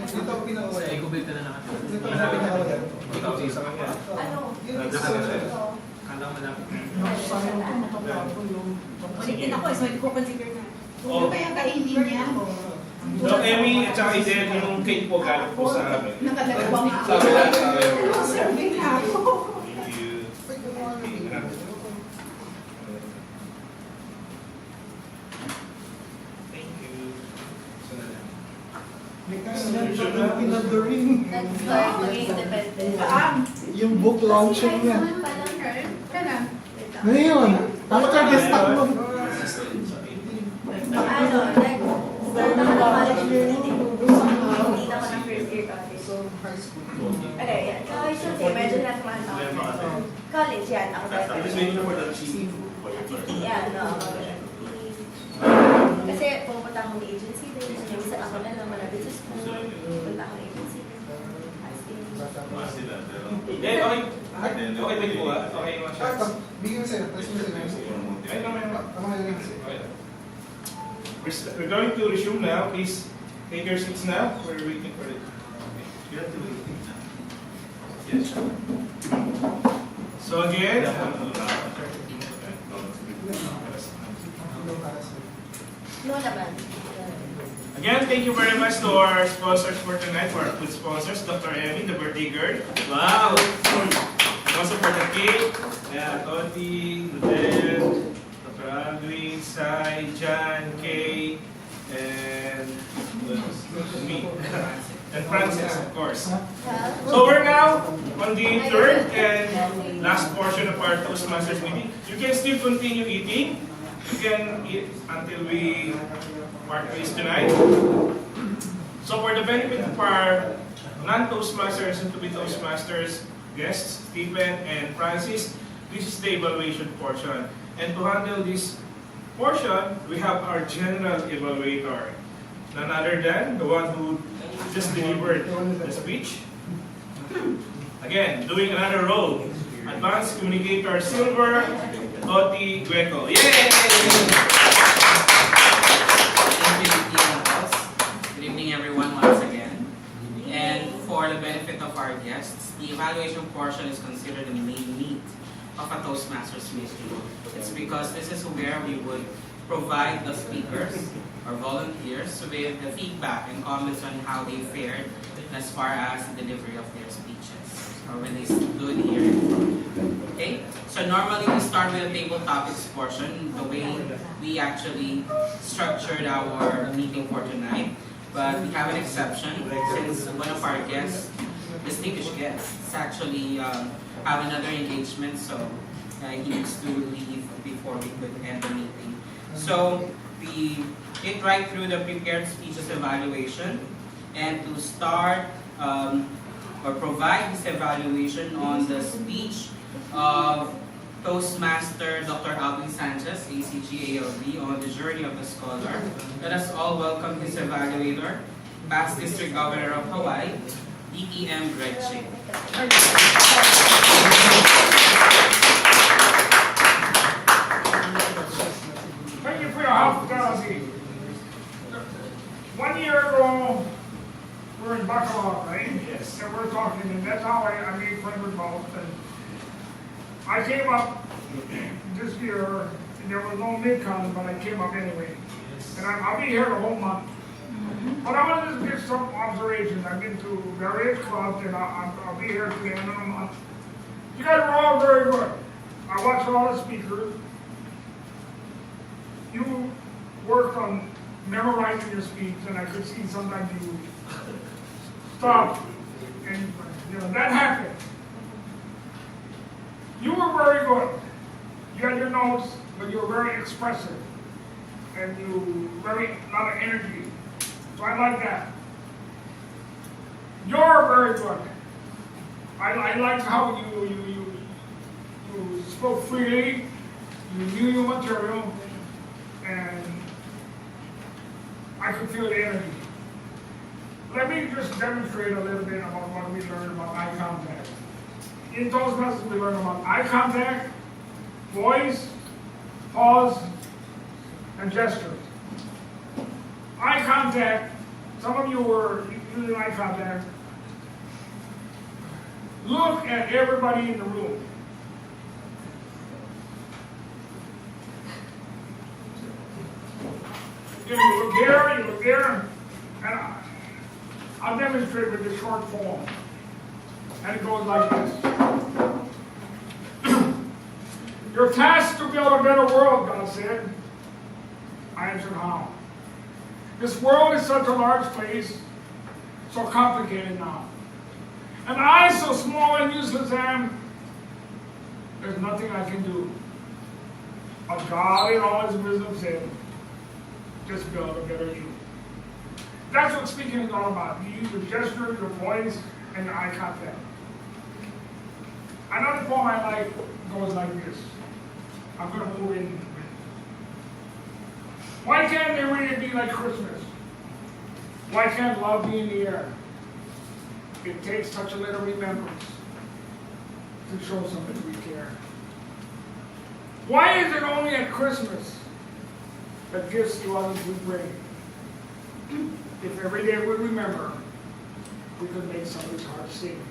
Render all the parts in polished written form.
Dito ang pinakawala. Sa Ecobit ka na nakatira. Dito ang pinakawala. Ikaw, isa ka kaya. Ano? Kala mo malapit. Ulitin ako, so hindi ko consider na. Oh. Ano kaya kainin niya? Doc Emmy at saka Eden, yung cake po galing po sa amin. Nakadalawang ako. Sabi lang sa akin. Serving na ako. Thank you. Thank you. May kainan pa ng pinaduring. Nag-start maging independent. Yung book launching niya. Kailan? Ngayon, after the stock mo. Ano, nag-start ako ng college journey. Hindi na ako ng first year college. Okay, yan. So, I should say, medyo nasa mga college yan. Ako I'm just waiting for the cheese. yan, no. Kasi pupunta akong agency din. Yung isa ako na lang malapit sa school. Pupunta akong agency din. As in, Eden, okay. Okay ba po ah? Okay yung mga shots? Bigyan mo sa'yo. Tapos mo sa'yo. Ay, naman naman. Tama na lang sa'yo. Okay. We're going to resume now. Please take your seats now. We're waiting for it. You have to wait. Yes. So again, no naman. again, thank you very much to our sponsors for tonight, for our food sponsors, Dr. Emmy, the birthday girl. Wow! Also for the cake, yeah, Toti, Ludel, Dr. Aldwin, Sai, John, Kay, and me. And Francis, of course. So we're now on the third and last portion of our Toastmasters meeting. You can still continue eating. You can eat until we part ways tonight. So for the benefit of our non-Toastmasters and to-be Toastmasters guests, Stephen and Francis, this is the evaluation portion. And to handle this portion, we have our general evaluator. None other than the one who just delivered the speech. Again, doing another role. Advanced Communicator Silver, Toti Gueco. Yay! Good evening, everyone, once again. And for the benefit of our guests, the evaluation portion is considered the main meat of a Toastmasters meeting. It's because this is where we would provide the speakers or volunteers with the feedback and comments on how they fared as far as the delivery of their speeches or when they stood here in front. Okay? So normally we start with the table topics portion, the way we actually structured our meeting for tonight. But we have an exception since one of our guests, distinguished guests, actually have another engagement, so he needs to leave before we could end the meeting. So we get right through the prepared speeches evaluation, and to start or provide this evaluation on the speech of Toastmaster Dr. Alvin Sanchez, ACG ALB, on the journey of the scholar. Let us all welcome his evaluator, past District Governor of Hawaii, DPM Greg Ching. Thank you for your hospitality. 1 year ago, we were in Bacolod, right? Yes. And we're talking, and that's how I made friends with both. And I came up this year, and there was no mid-con, but I came up anyway. And I'll be here the whole month. But I wanted to give some observations. I've been to various clubs, and I'll be here to the end of the month. You guys were all very good. I watched all the speakers. You worked on memorizing your speech, and I could see sometimes you stopped, and that happened. You were very good. You had your notes, but you were very expressive, and you very lot of energy. So I like that. You're very good. I liked how you spoke freely. You knew your material, and I could feel the energy. Let me just demonstrate a little bit about what we learned about eye contact. In Toastmasters, we learned about eye contact, voice, pause, and gestures. Eye contact Some of you were using eye contact. Look at everybody in the room. You look here, you look there, and I'll demonstrate with this short form. And it goes like this. Your task to build a better world, God said. I answered, how? This world is such a large place, so complicated now. And I, so small and useless am, there's nothing I can do. But God in all his wisdom said, just build a better you. That's what speaking is all about. You use your gesture, your voice, and your eye contact. Another poem I like goes like this. I'm going to move in. Why can't there really be like Christmas? Why can't love be in the air? It takes such a little remembrance to show somebody we care. Why is it only at Christmas that gifts to others we bring? If every day we remember, we could make somebody's heart sing.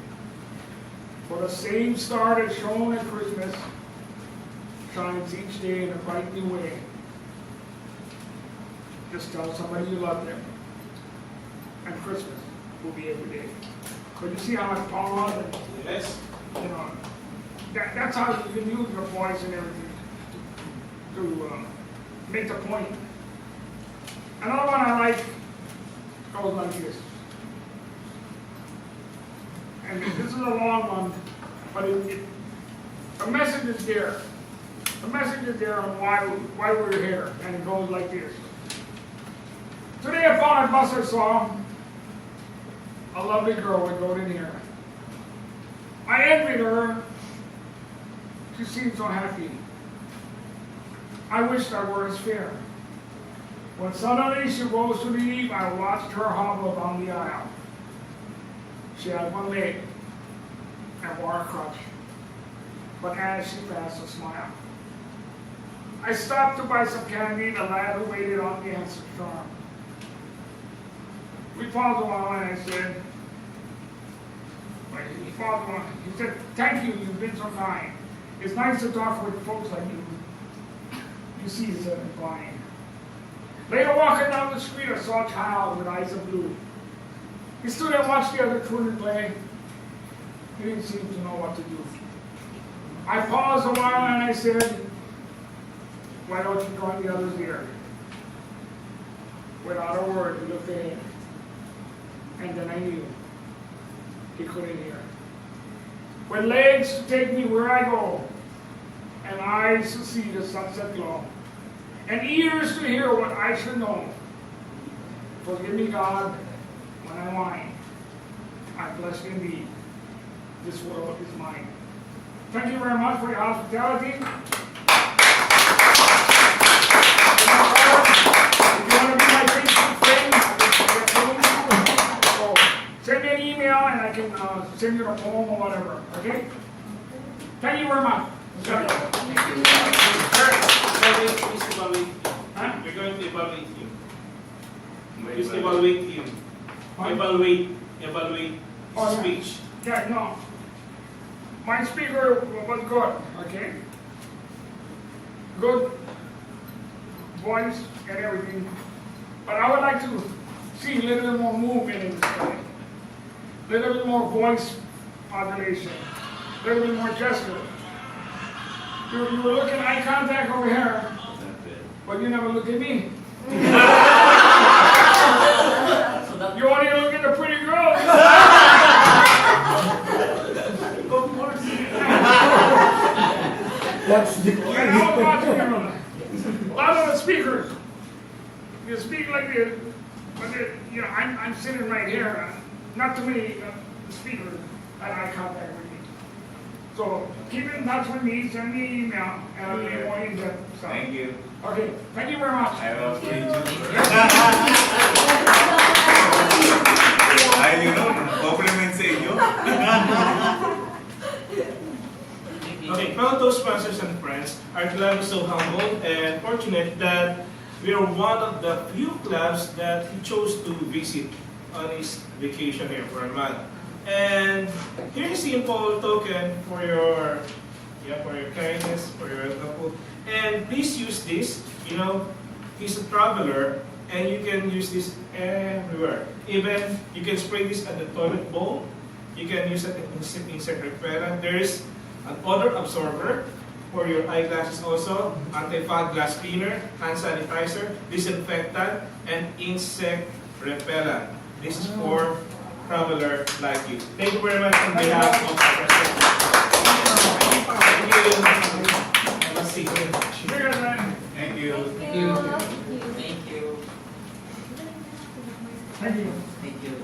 For the same star that shone at Christmas shines each day in a bright new way. Just tell somebody you love them, and Christmas will be every day. Could you see how much power on it? Yes. You know, that's how you can use your voice and everything to make the point. Another one I like goes like this. And this is a long one, but the message is there. The message is there on why we're here, and it goes like this. Today upon a bus I saw a lovely girl with golden hair. I envied her. She seemed so happy. I wished I were as fair. When suddenly she rose to leave, I watched her hobble down the aisle. She had one leg and wore a crutch, but as she passed, a smile. I stopped to buy some candy. The lad who waited on me answered charm. We paused a while, and I said, he paused a while. He said, "Thank you. You've been so kind. It's nice to talk with folks like you." You see, he said, implying. Later, walking down the street, I saw a child with eyes of blue. He stood and watched the other children play. He didn't seem to know what to do. I paused a while and I said, "Why don't you join the others here?" Without a word, he looked ahead. And then I knew he couldn't hear. With legs to take me where I go, and eyes to see the sunset glow, and ears to hear what I should know. Forgive me, God, when I whine. I'm blessed indeed. This world is mine. Thank you very much for your hospitality. If you want to be my Facebook friend, send me an email and I can send you a poem or whatever. Okay? Thank you very much. We're going to evaluate you. Just evaluate you. Evaluate speech. Yeah, no. My speaker was good, okay? Good voice and everything. But I would like to see a little bit more movement in this play. A little bit more voice modulation. A little bit more gesture. You were looking eye contact over here, but you never look at me. You only look at the pretty girls. That's the And I was watching them. A lot of the speakers, you speak like this, but you know, I'm sitting right here. Not too many speakers had eye contact with me. So keep in touch with me, send me an email, and I'll be more in depth. Thank you. Okay, thank you very much. I will see you. Compliments sa inyo. Okay, fellow Toastmasters and friends, our club is so humble and fortunate that we are one of the few clubs that he chose to visit on his vacation here for a month. And here's a simple token for your kindness, for your helpful. And please use this. You know, he's a traveler, and you can use this everywhere. Even you can spray this at the toilet bowl. You can use it in insect repellent. There is an odor absorber for your eyeglasses also, anti-fog glass cleaner, hand sanitizer, disinfectant, and insect repellent. This is for traveler like you. Thank you very much on behalf of the president. Thank you. Let's see. Cheers, man. Thank you. Thank you. Thank you. Thank you. Thank you.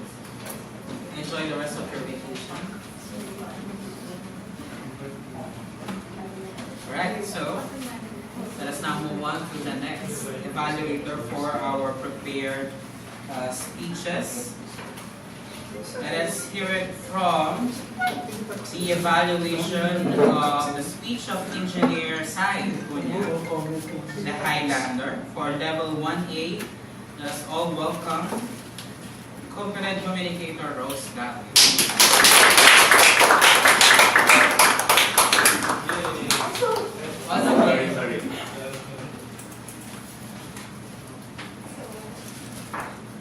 Enjoy the rest of your vacation. Alright, so let us now move on to the next evaluator for our prepared speeches. Let us hear it from the evaluation of the speech of Engineer Sai Cunha, the Highlander, for level 1A. Let us all welcome Competent Communicator Rose Gavin. Sorry.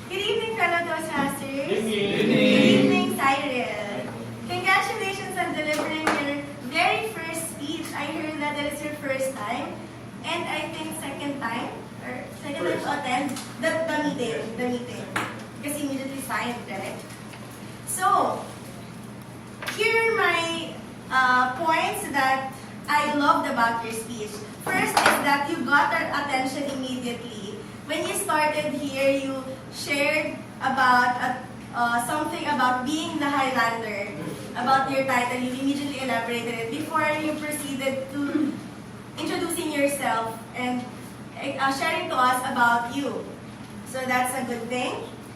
Good evening, fellow Toastmasters. Good evening. Good evening, Cyril. Congratulations on delivering your very first speech. I heard that it is your first time, and I think second time to attend the meeting. Because you immediately signed, right? So, here are my points that I loved about your speech. First is that you got our attention immediately. When you started here, you shared about something about being the Highlander, about your title. You immediately elaborated it before you proceeded to introducing yourself and sharing to us about you. So that's a good thing.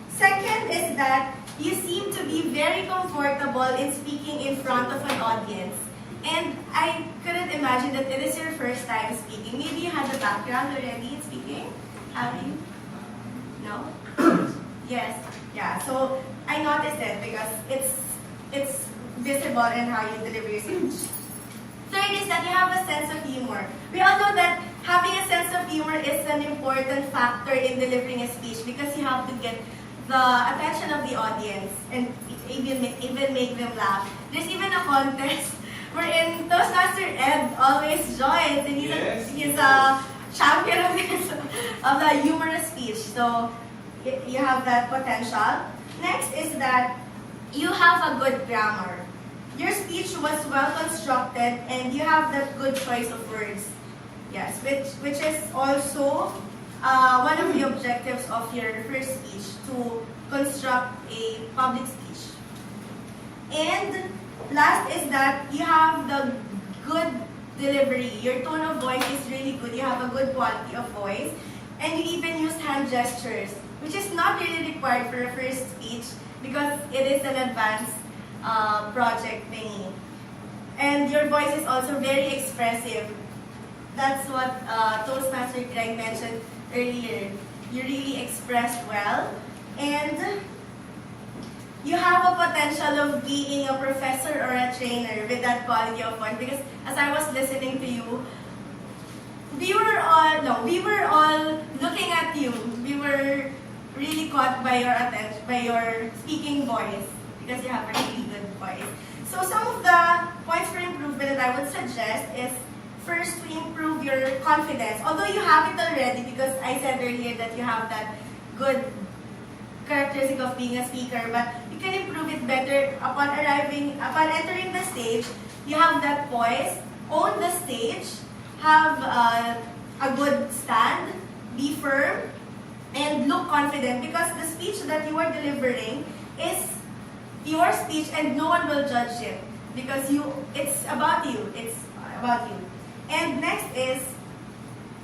Second is that you seem to be very comfortable in speaking in front of an audience. And I couldn't imagine that it is your first time speaking. Maybe you had a background already in speaking? Have you? No? Yes. Yeah. So I noticed it because it's visible in how you deliver your speech. Third is that you have a sense of humor. We all know that having a sense of humor is an important factor in delivering a speech because you have to get the attention of the audience and even make them laugh. There's even a contest wherein Toastmaster Ed always joins, and he's a champion of this, of the humorous speech. So you have that potential. Next is that you have a good grammar. Your speech was well constructed, and you have that good choice of words. Yes, which is also one of the objectives of your first speech, to construct a public speech. And last is that you have the good delivery. Your tone of voice is really good. You have a good quality of voice. And you even use hand gestures, which is not really required for a first speech because it is an advanced project thingy. And your voice is also very expressive. That's what Toastmaster Greg mentioned earlier. You really expressed well. And you have a potential of being a professor or a trainer with that quality of voice. Because as I was listening to you, we were all looking at you. We were really caught by your attention, by your speaking voice, because you have a really good voice. So some of the points for improvement that I would suggest is, first, to improve your confidence. Although you have it already, because I said earlier that you have that good characteristic of being a speaker, but you can improve it better upon entering the stage. You have that poise, own the stage, have a good stand, be firm, and look confident, because the speech that you are delivering is your speech and no one will judge it, because it's about you. It's about you. And next is,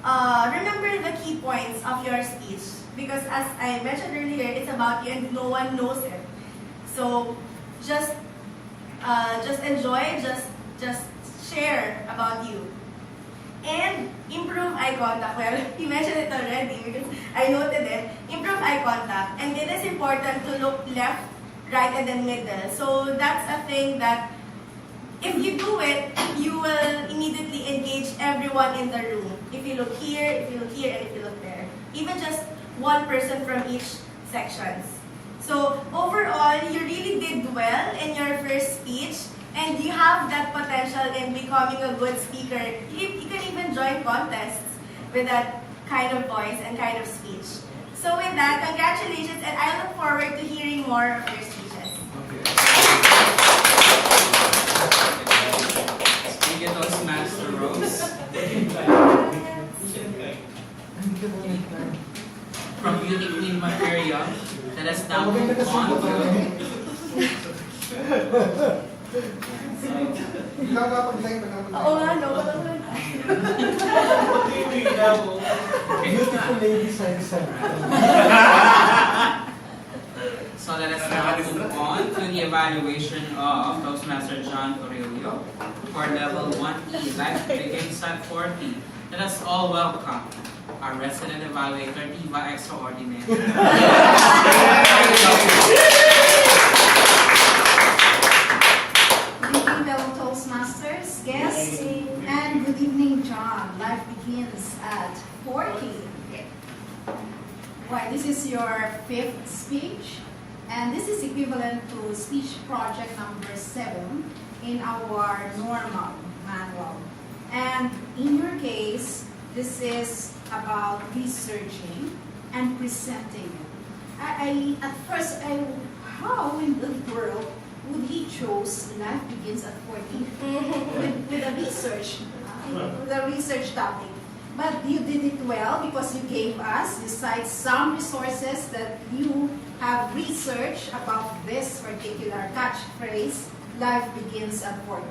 remember the key points of your speech, because as I mentioned earlier, it's about you and no one knows it. So just enjoy, just share about you. And improve eye contact. Well, he mentioned it already because I noted it. Improve eye contact. And it is important to look left, right, and then middle. So that's a thing that if you do it, you will immediately engage everyone in the room. If you look here, if you look here, and if you look there. Even just one person from each sections. So overall, you really did well in your first speech. And you have that potential in becoming a good speaker. You can even join contests with that kind of voice and kind of speech. So with that, congratulations, and I look forward to hearing more of your speeches. Speaking of Master Rose, from Beauty Queen Material, let us now move on to Ikaw nakapag-live na naman. Oo nga, no? Walang Beautiful lady side side. So let us now move on to the evaluation of Toastmaster John Aurelio for level 1E. Life begins at 40. Let us all welcome our resident evaluator, Diva Extraordinaire. Good evening, fellow Toastmasters, guests, and good evening, John. Life begins at 40. Why, this is your 5th speech, and this is equivalent to speech project number 7 in our normal manual. And in your case, this is about researching and presenting it. At first, how in the world would he chose Life Begins at 40 with a research topic? But you did it well because you gave us, you cite some resources that you have researched about this particular catchphrase, Life Begins at 40.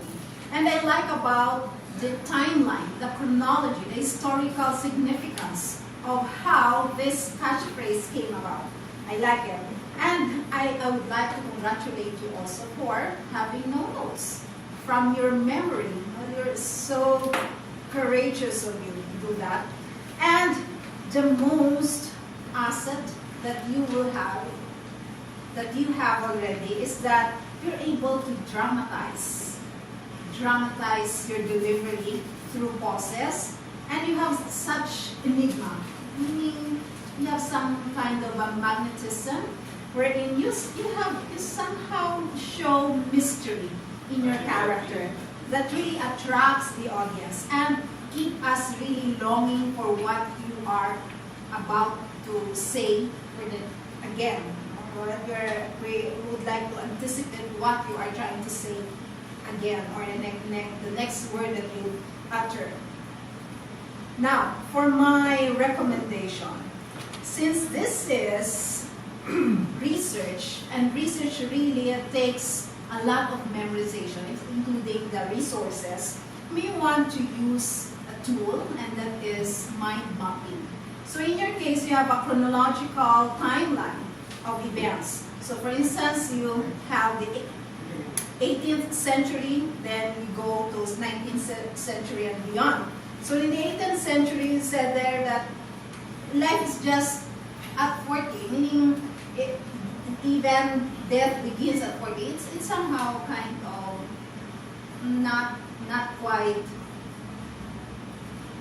And I like about the timeline, the chronology, the historical significance of how this catchphrase came about. I like it. And I would like to congratulate you also for having no notes from your memory. You're so courageous of you to do that. And the most asset that you will have, that you have already, is that you're able to dramatize your delivery through pauses, and you have such enigma, meaning you have some kind of a magnetism wherein you somehow show mystery in your character that really attracts the audience and keep us really longing for what you are about to say again. We would like to anticipate what you are trying to say again, or the next word that you utter. Now, for my recommendation, since this is research, and research really takes a lot of memorization, including the resources, we want to use a tool, and that is mind mapping. So in your case, you have a chronological timeline of events. So for instance, you have the 18th century, then you go to 19th century and beyond. So in the 18th century, you said there that life is just at 40, meaning even death begins at 40. It's somehow kind of not quite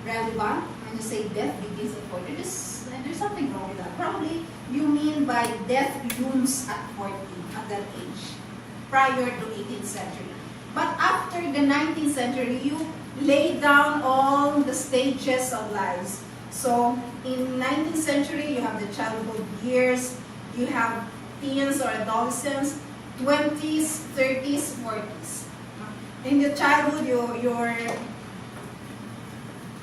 relevant when you say death begins at 40. There's something wrong with that. Probably you mean by death looms at 40, at that age, prior to 18th century. But after the 19th century, you lay down all the stages of lives. So in 19th century, you have the childhood years, you have teens or adolescence, 20s, 30s, 40s. In the childhood,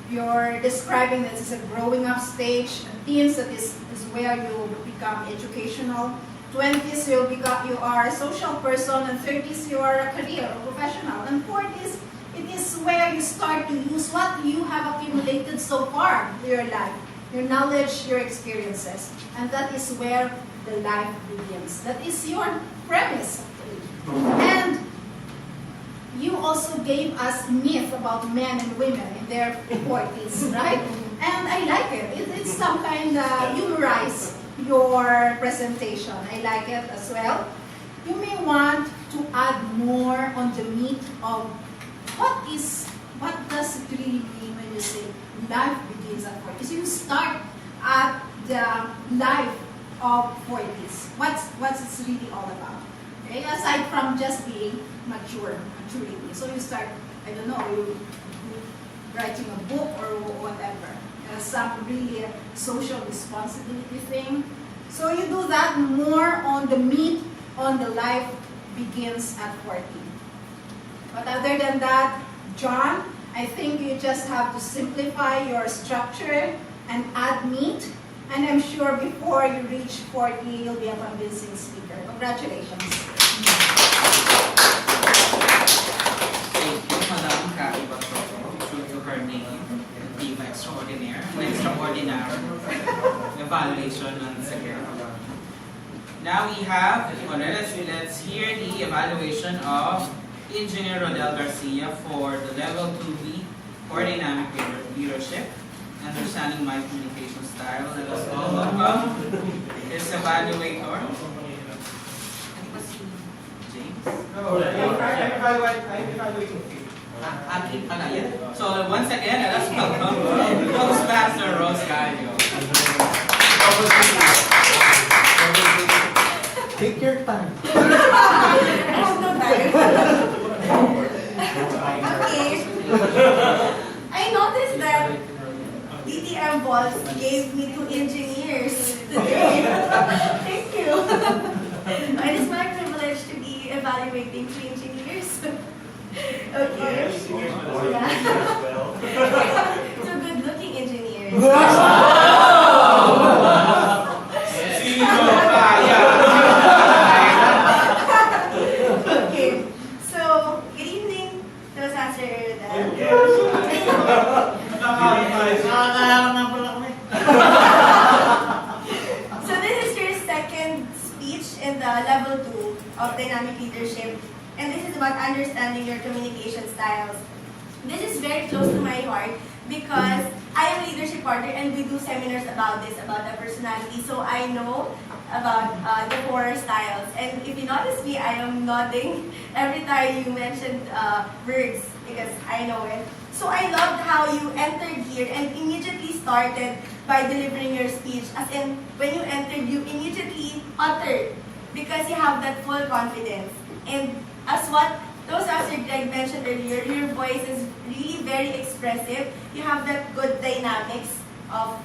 you're describing that it's a growing up stage. Teens, that is where you become educational. 20s, you are a social person, and 30s, you are a career or professional. And 40s, it is where you start to use what you have accumulated so far in your life, your knowledge, your experiences. And that is where the life begins. That is your premise. And you also gave us myth about men and women in their 40s, right? And I like it. It's some kind of humorize your presentation. I like it as well. You may want to add more on the meat of what does it really mean when you say life begins at 40? So you start at the life of 40s. What's it really all about? Okay, aside from just being maturity. So you start, I don't know, you writing a book or whatever. Some really social responsibility thing. So you do that more on the meat on the life begins at 40. But other than that, John, I think you just have to simplify your structure and add meat. And I'm sure before you reach 40, you'll be a convincing speaker. Congratulations. Thank you, Madam Cathy Basoto, true to her name, Diva Extraordinaire, extraordinary evaluation once again. Now we have, let's hear the evaluation of Engineer Rodel Garcia for the Level 2B for Dynamic Leadership, Understanding My Communication Style. Let us all welcome his evaluator. James? I'm evaluating. Akin pala yan. So once again, let us welcome Toastmaster Rose Gallo. Take your time. I have no time. Okay. I noticed that DTM Balls gave me 2 engineers today. Thank you. It is my privilege to be evaluating 2 engineers. Okay. Yeah. 2 good-looking engineers. Okay. So, good evening, Toastmaster So this is your second speech in the level 2 of dynamic leadership, and this is about understanding your communication styles. This is very close to my heart because I am a leadership partner and we do seminars about this, about the personality. So I know about the 4 styles. And if you notice me, I am nodding every time you mentioned words because I know it. So I loved how you entered here and immediately started by delivering your speech. As in, when you entered, you immediately uttered because you have that full confidence. And as what Toastmaster Greg mentioned earlier, your voice is really very expressive. You have that good dynamics of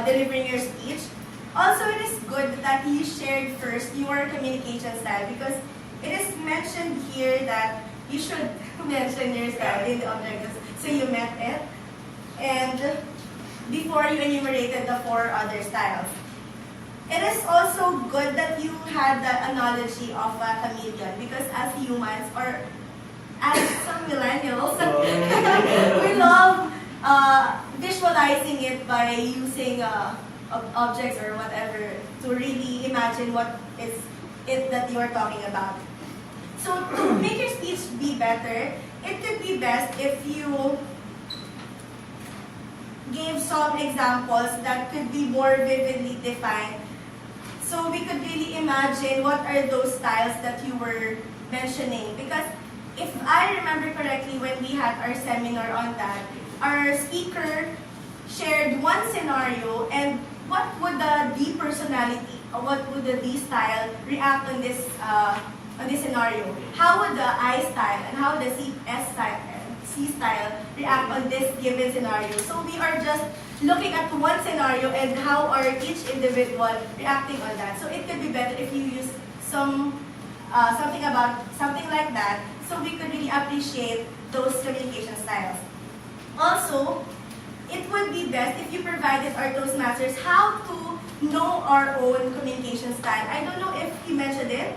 delivering your speech. Also, it is good that you shared first your communication style because it is mentioned here that you should mention your style in the objectives. So you met it. And before you enumerated the 4 other styles. It is also good that you had the analogy of a chameleon because as humans or as some millennials, we love visualizing it by using objects or whatever to really imagine what is it that you are talking about. So to make your speech be better, it could be best if you gave some examples that could be more vividly defined. So we could really imagine what are those styles that you were mentioning. Because if I remember correctly, when we had our seminar on that, our speaker shared one scenario and what would the D personality, or what would the D style react on this scenario? How would the I style and how would the C style react on this given scenario? So we are just looking at one scenario and how are each individual reacting on that. So it could be better if you use something like that, so we could really appreciate those communication styles. Also, it would be best if you provided our Toastmasters how to know our own communication style. I don't know if he mentioned it.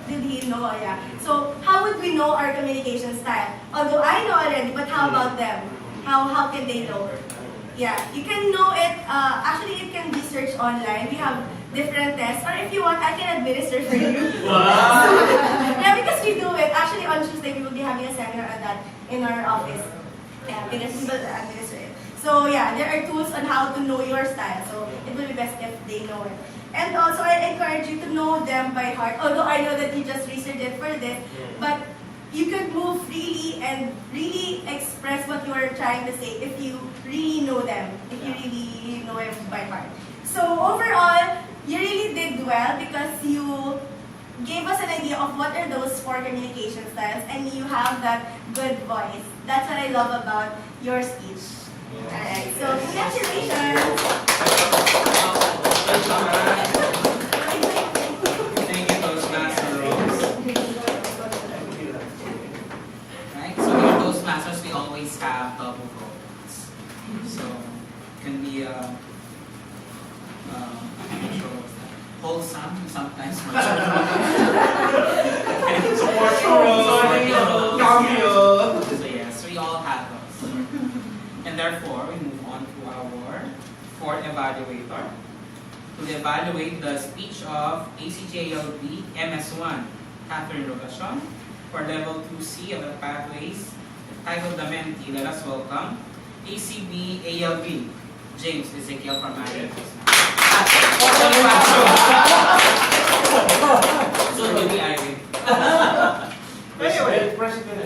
Did he know? Yeah. So how would we know our communication style? Although I know already, but how about them? How can they know? Yeah, you can know it. Actually, it can be searched online. We have different tests. Or if you want, I can administer for you. Wow! Yeah, because we do it. Actually, on Tuesday, we will be having a in our office. Yeah, administrative. So yeah, there are tools on how to know your style. So it will be best if they know it. And also, I encourage you to know them by heart. Although I know that you just researched it for this, but you could move freely and really express what you are trying to say if you really know them, if you really know it by heart. So overall, you really did well because you gave us an idea of what are those 4 communication styles, and you have that good voice. That's what I love about your speech. Alright, so congratulations! Thank you, Toastmasters. Right, so in Toastmasters, we always have double roles. So it can be wholesome, sometimes mature. Supporting role, cameo. So yes, we all have those. And therefore, we move on to our 4th evaluator to evaluate the speech of ACJLB MS1, Catherine Rogacion, for Level 2C of the Pathways, titled The Mentee. Let us welcome ACB ALB, James Ezekiel from Ariel. So to be Irene. Anyway, President.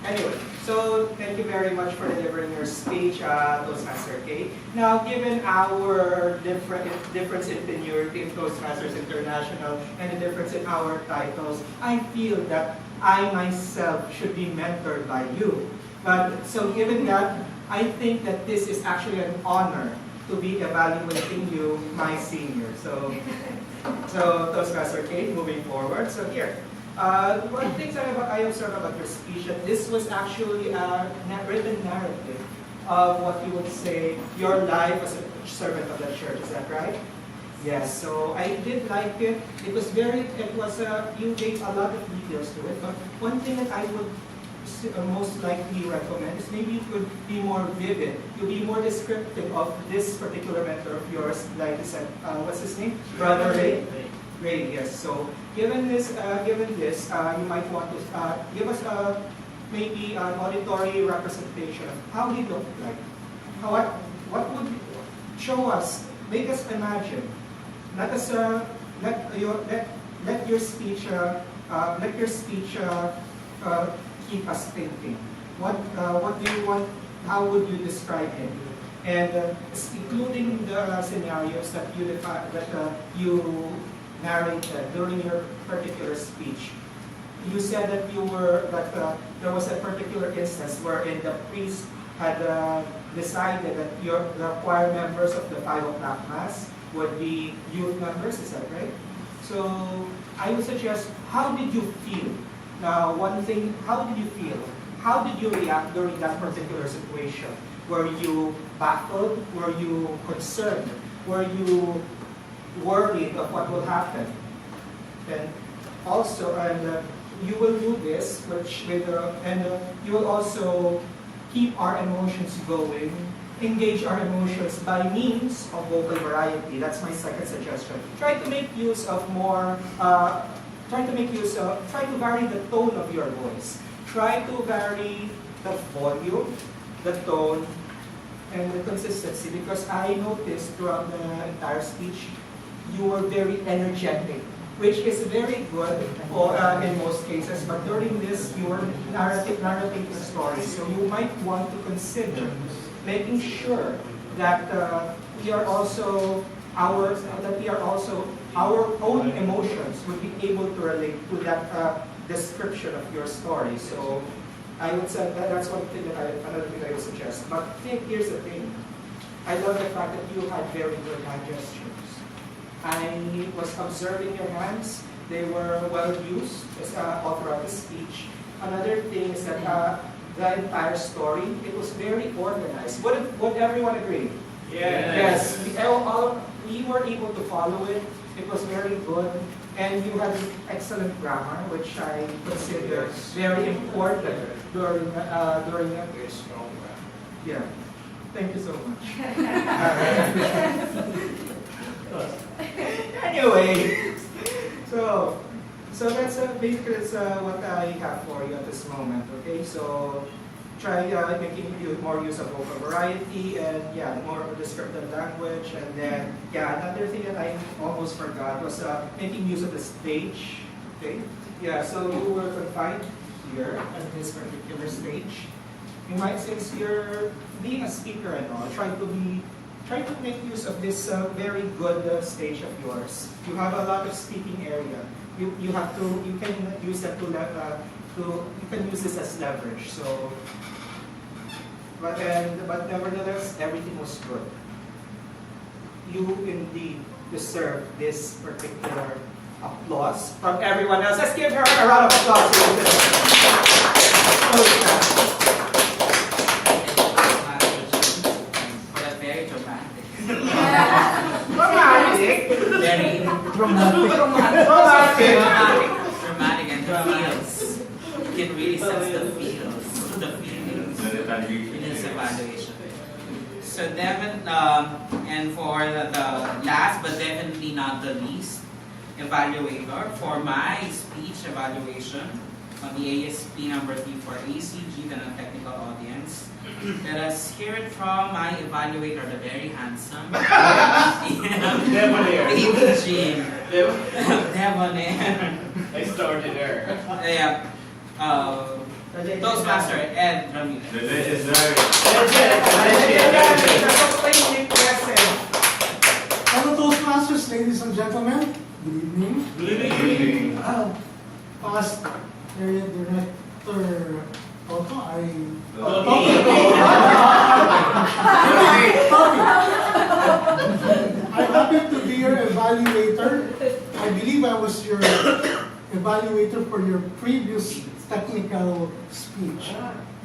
Anyway, so thank you very much for delivering your speech, Toastmaster K. Now, given our difference in seniority in Toastmasters International and the difference in our titles, I feel that I myself should be mentored by you. But so given that, I think that this is actually an honor to be evaluating you, my senior. So Toastmaster K, moving forward. So here. One thing I observed about your speech, that this was actually a written narrative of what you would say your life as a servant of the church. Is that right? Yes. So I did like it. You gave a lot of details to it. But one thing that I would most likely recommend is maybe you could be more vivid. You be more descriptive of this particular mentor of yours, like you said. What's his name? Brother Ray. Ray, yes. So given this, you might want to give us maybe an auditory representation of how he looked like. What would show us? Make us imagine. Let us let your speech keep us thinking. What do you want? How would you describe him? And including the scenarios that you narrated during your particular speech. You said that there was a particular instance wherein the priest had decided that the choir members of the 5 o'clock mass would be youth members. Is that right? So I would suggest, how did you feel? Now, one thing, how did you feel? How did you react during that particular situation? Were you baffled? Were you concerned? Were you worried of what will happen? And also, you will do this, you will also keep our emotions going, engage our emotions by means of vocal variety. That's my second suggestion. Try to make use of try to vary the tone of your voice. Try to vary the volume, the tone, and the consistency, because I noticed throughout the entire speech, you were very energetic, which is very good in most cases, but during this, you were narrating the story. So you might want to consider making sure that our own emotions would be able to relate to that description of your story. So I would say that's another thing I would suggest. But here's the thing. I love the fact that you had very good hand gestures. I was observing your hands. They were well used all throughout the speech. Another thing is that the entire story, it was very organized. Would everyone agree? Yes. We were able to follow it. It was very good. And you had excellent grammar, which I consider very important during Very strong. yeah. Thank you so much. Anyway, so So that's basically that's what I have for you at this moment. Okay, so try making more use of vocal variety and yeah, more descriptive language. And then yeah, another thing that I almost forgot was making use of the stage. Okay, yeah. So you were confined here at this particular stage. You might, since you're being a speaker and all, try to make use of this very good stage of yours. You have a lot of speaking area. You can use that you can use this as leverage. So, but nevertheless, everything was good. You indeed deserve this particular applause from everyone else. Let's give her a round of applause. For that very dramatic. Dramatic. Very Dramatic. dramatic and the feels. You can really sense the feels, the feelings in this evaluation. So and for the last but definitely not the least evaluator for my speech evaluation on the ASP number 3 for ACG, the non-technical audience. Let us hear it from my evaluator, the very handsome Debonair. ATG. Debonair. Extraordinaire. Yeah. Toastmaster Ed Ramirez. The legendary. Hello, Toastmasters, ladies and gentlemen. Good evening. Good evening. Past area director Toto, I'm happy to be your evaluator. I believe I was your evaluator for your previous technical speech.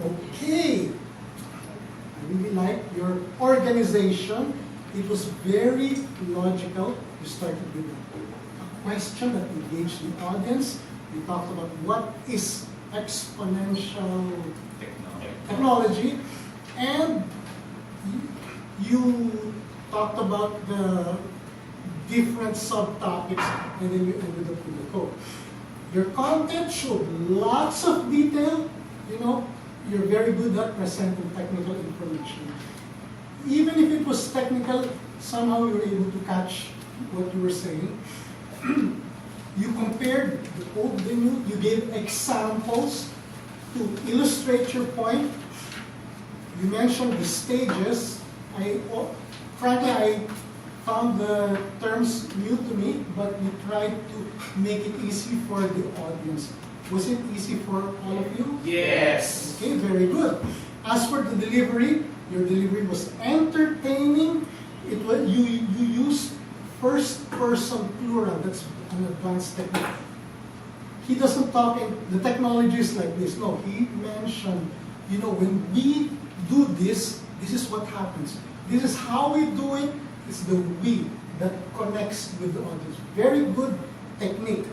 Okay. I really like your organization. It was very logical. You started with a question that engaged the audience. We talked about what is exponential technology, and you talked about the different subtopics, and then you ended up with the code. Your content showed lots of detail. You know, you're very good at presenting technical information. Even if it was technical, somehow you were able to catch what you were saying. You compared the old, the new, you gave examples to illustrate your point. You mentioned the stages. Frankly, I found the terms new to me, but you tried to make it easy for the audience. Was it easy for all of you? Yes. Okay, very good. As for the delivery, your delivery was entertaining. It was you used first person plural. That's an advanced technique. He doesn't talk in the technology is like this. No, he mentioned, you know, when we do this, this is what happens. This is how we do it. It's the we that connects with the audience. Very good technique.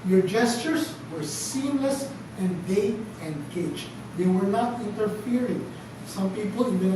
Your gestures were seamless and they engaged. They were not interfering. Some people, even